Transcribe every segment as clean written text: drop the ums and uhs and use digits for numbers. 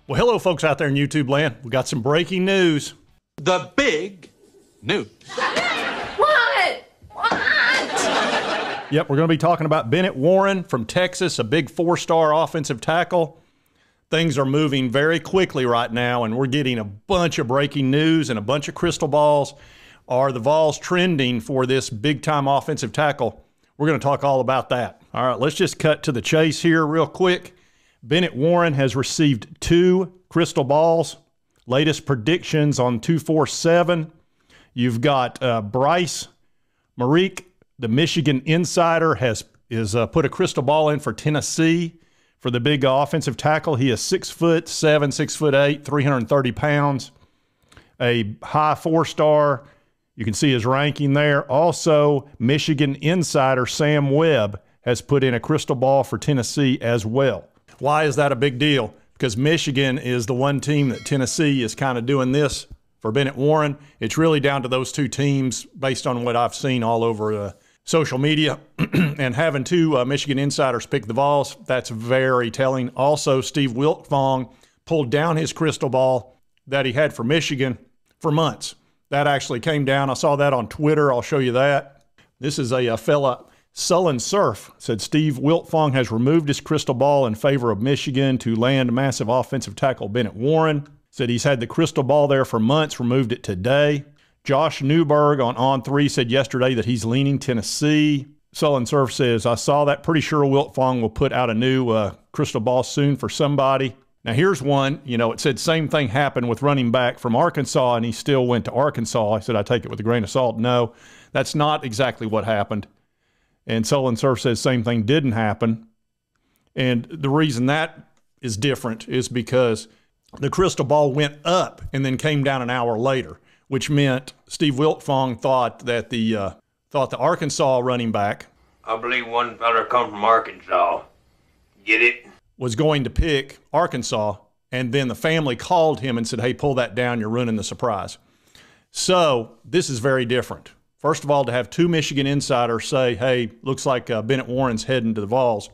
Well, hello, folks out there in YouTube land. We got some breaking news. The big news. What? Yep, we're going to be talking about Bennett Warren from Texas, a big four-star offensive tackle. Things are moving very quickly right now, and we're getting a bunch of breaking news and a bunch of crystal balls. Are the Vols trending for this big-time offensive tackle? We're going to talk all about that. All right, let's just cut to the chase here real quick. Bennett Warren has received 2 crystal balls. Latest predictions on 247. You've got Bryce Marique, the Michigan insider, has put a crystal ball in for Tennessee for the big offensive tackle. He is 6'7", 6'8", 330 pounds. A high 4-star. You can see his ranking there. Also, Michigan insider Sam Webb has put in a crystal ball for Tennessee as well. Why is that a big deal? Because Michigan is the one team that Tennessee is kind of doing this for Bennett Warren. It's really down to those 2 teams based on what I've seen all over social media. And having 2 Michigan insiders pick the Vols, that's very telling. Also, Steve Wiltfong pulled down his crystal ball that he had for Michigan for months. That actually came down. I saw that on Twitter. I'll show you that. This is a fella, Sullen Surf, said Steve Wiltfong has removed his crystal ball in favor of Michigan to land massive offensive tackle Bennett Warren. Said he's had the crystal ball there for months, removed it today. Josh Newberg on 3 said yesterday that he's leaning Tennessee. Sullen Surf says, I saw that. Pretty sure Wiltfong will put out a new crystal ball soon for somebody. Now here's one, it said same thing happened with running back from Arkansas and he still went to Arkansas. I said, I take it with a grain of salt. No, that's not exactly what happened. And Sullen Surf says same thing didn't happen. And the reason that is different is because the crystal ball went up and then came down an hour later, which meant Steve Wiltfong thought that the Arkansas running back, I believe one fella come from Arkansas. Get it? Was going to pick Arkansas, and then the family called him and said, hey, pull that down, you're ruining the surprise. So this is very different. First of all, to have 2 Michigan insiders say, hey, looks like Bennett Warren's heading to the Vols,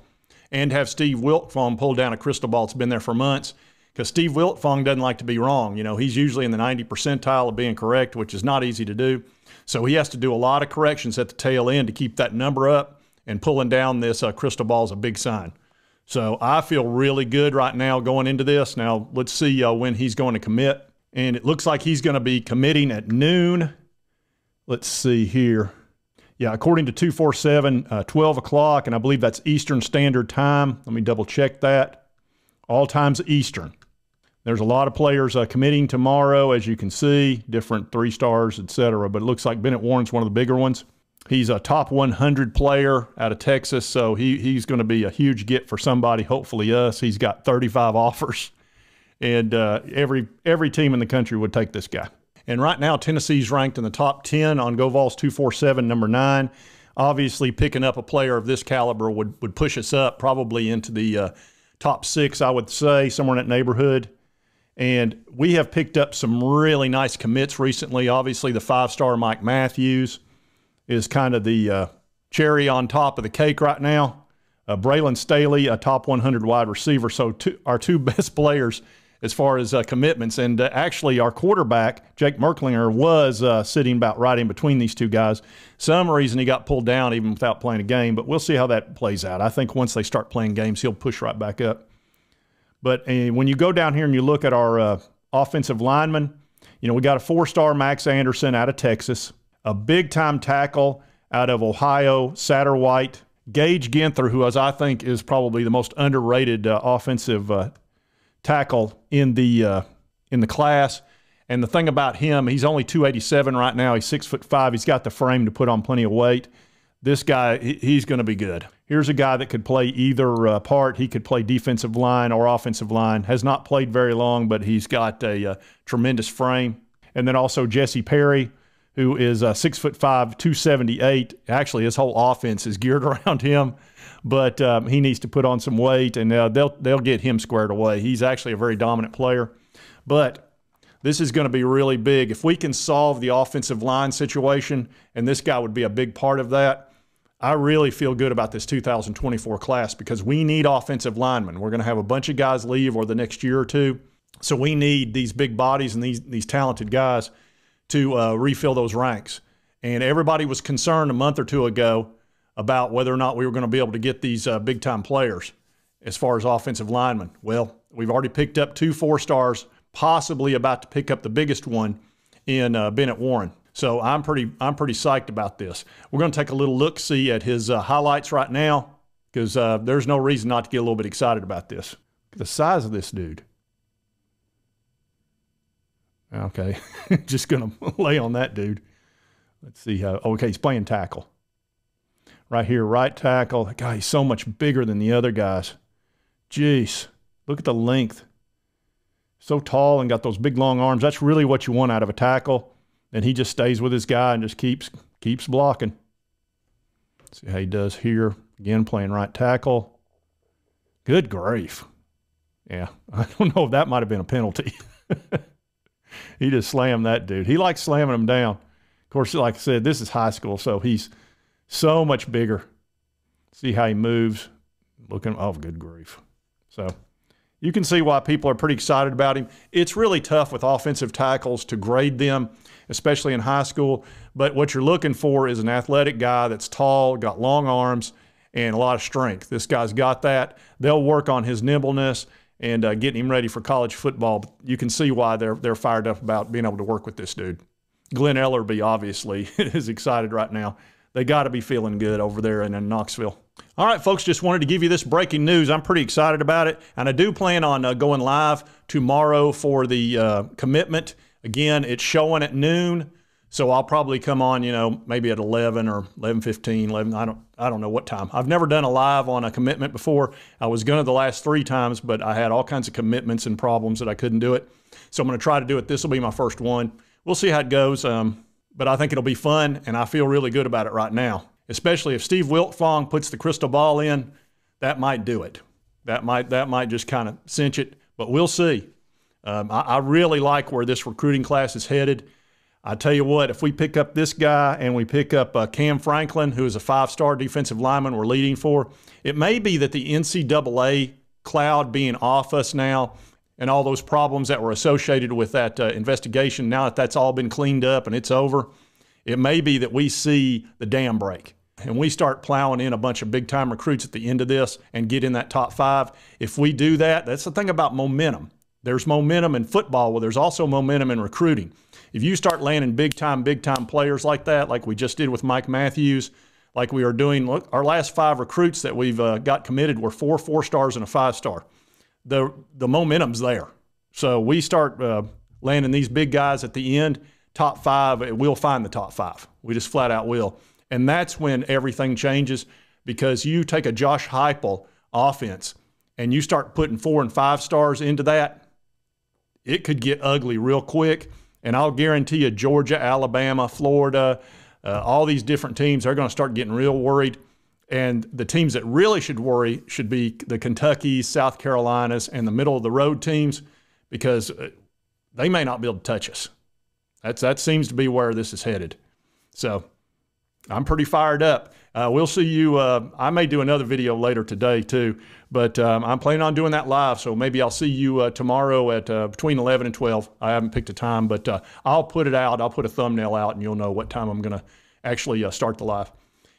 and have Steve Wiltfong pull down a crystal ball that's been there for months, because Steve Wiltfong doesn't like to be wrong. He's usually in the 90th percentile of being correct, which is not easy to do. So he has to do a lot of corrections at the tail end to keep that number up, and pulling down this crystal ball is a big sign. So I feel really good right now going into this. Now let's see when he's going to commit. And it looks like he's going to be committing at noon. Let's see here. Yeah, according to 247, 12 o'clock, and I believe that's Eastern Standard Time. Let me double check that. All times Eastern. There's a lot of players committing tomorrow, as you can see, different 3-stars, etc. But it looks like Bennett Warren's one of the bigger ones. He's a top 100 player out of Texas, so he's going to be a huge get for somebody, hopefully us. He's got 35 offers, and every team in the country would take this guy. And right now, Tennessee's ranked in the top 10 on GoVols 247, number 9. Obviously, picking up a player of this caliber would push us up probably into the top 6, I would say, somewhere in that neighborhood. And we have picked up some really nice commits recently. Obviously, the 5-star Mike Matthews is kind of the cherry on top of the cake right now. Braylon Staley, a top 100 wide receiver. So our 2 best players as far as commitments. And actually, our quarterback, Jake Merklinger, was sitting about right in between these 2 guys. Some reason he got pulled down even without playing a game, but we'll see how that plays out. I think once they start playing games, he'll push right back up. But when you go down here and you look at our offensive linemen, we got a 4-star Max Anderson out of Texas, a big-time tackle out of Ohio, Satterwhite, Gage Ginther, who I think is probably the most underrated offensive tackle in the class. And the thing about him, he's only 287 right now. He's 6'5". He's got the frame to put on plenty of weight. This guy, he's going to be good. Here's a guy that could play either part. He could play defensive line or offensive line. Has not played very long, but he's got a tremendous frame. And then also Jesse Perry, who is 6'5", 278. Actually, his whole offense is geared around him, but he needs to put on some weight, and they'll get him squared away. He's actually a very dominant player. But this is going to be really big. If we can solve the offensive line situation, and this guy would be a big part of that, I really feel good about this 2024 class because we need offensive linemen. We're going to have a bunch of guys leave over the next year or two, So we need these big bodies and these talented guys to refill those ranks. And everybody was concerned a month or two ago about whether or not we were going to be able to get these big-time players as far as offensive linemen. Well, we've already picked up 2 4-stars, possibly about to pick up the biggest one in Bennett Warren. So I'm pretty psyched about this. We're going to take a little look-see at his highlights right now because there's no reason not to get a little bit excited about this. The size of this dude. Okay, just going to lay on that dude. Let's see how, okay, he's playing tackle. Right here, right tackle. That guy, he's so much bigger than the other guys. Jeez, look at the length. So tall and got those big long arms. That's really what you want out of a tackle. And he just stays with his guy and just keeps blocking. See how he does here. Again, playing right tackle. Good grief. Yeah, I don't know if that might have been a penalty. He just slammed that dude. He likes slamming him down. Of course, like I said, this is high school, so he's so much bigger. See how he moves. Looking, oh, good grief. So you can see why people are pretty excited about him. It's really tough with offensive tackles to grade them, especially in high school. But what you're looking for is an athletic guy that's tall, got long arms, and a lot of strength. This guy's got that. They'll work on his nimbleness and getting him ready for college football. You can see why they're fired up about being able to work with this dude. Glenn Ellerby, obviously, is excited right now. They got to be feeling good over there in Knoxville. All right, folks, just wanted to give you this breaking news. I'm pretty excited about it, and I do plan on going live tomorrow for the commitment. Again, it's showing at noon, so I'll probably come on, you know, maybe at 11 or 11:15, 11. I don't know what time. I've never done a live on a commitment before. I was going to the last 3 times, but I had all kinds of commitments and problems that I couldn't do it. So I'm going to try to do it. This will be my first one. We'll see how it goes, but I think it'll be fun, and I feel really good about it right now, especially if Steve Wiltfong puts the crystal ball in. That might do it. That might just kind of cinch it, but we'll see. I really like where this recruiting class is headed. I tell you what, if we pick up this guy and we pick up Cam Franklin, who is a 5-star defensive lineman we're leading for, it may be that the NCAA cloud being off us now and all those problems that were associated with that investigation, now that that's all been cleaned up and it's over, it may be that we see the dam break and we start plowing in a bunch of big-time recruits at the end of this and get in that top 5. If we do that, that's the thing about momentum. There's momentum in football, well, there's also momentum in recruiting. If you start landing big-time players like that, like we just did with Mike Matthews, like we are doing, look, our last 5 recruits that we've got committed were 4 4-stars and a 5-star. The momentum's there. So we start landing these big guys at the end, top 5, we'll find the top 5. We just flat out will. And that's when everything changes, because you take a Josh Heupel offense and you start putting 4 and 5 stars into that, it could get ugly real quick. And I'll guarantee you Georgia, Alabama, Florida, all these different teams are going to start getting real worried. And the teams that really should worry should be the Kentuckys, South Carolinas, and the middle-of-the-road teams, because they may not be able to touch us. That seems to be where this is headed. So I'm pretty fired up. We'll see you. I may do another video later today too, but I'm planning on doing that live, so maybe I'll see you tomorrow at between 11 and 12. I haven't picked a time, but I'll put it out. I'll put a thumbnail out, and you'll know what time I'm going to actually start the live.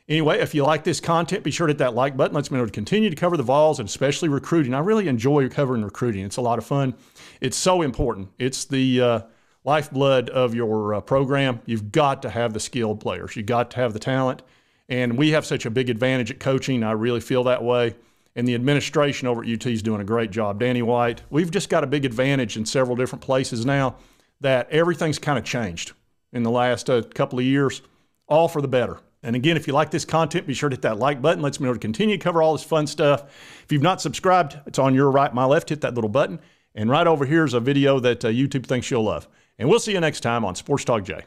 Anyway, if you like this content, be sure to hit that like button. Lets me know to continue to cover the Vols, and especially recruiting. I really enjoy covering recruiting. It's a lot of fun. It's so important. It's the lifeblood of your program. You've got to have the skilled players. You've got to have the talent. And we have such a big advantage at coaching. I really feel that way. And the administration over at UT is doing a great job. Danny White, we've just got a big advantage in several different places now that everything's kind of changed in the last couple of years, all for the better. And again, if you like this content, be sure to hit that like button. Lets me know to continue to cover all this fun stuff. If you've not subscribed, it's on your right, my left. Hit that little button. And right over here is a video that YouTube thinks you'll love. And we'll see you next time on Sports Talk Jay.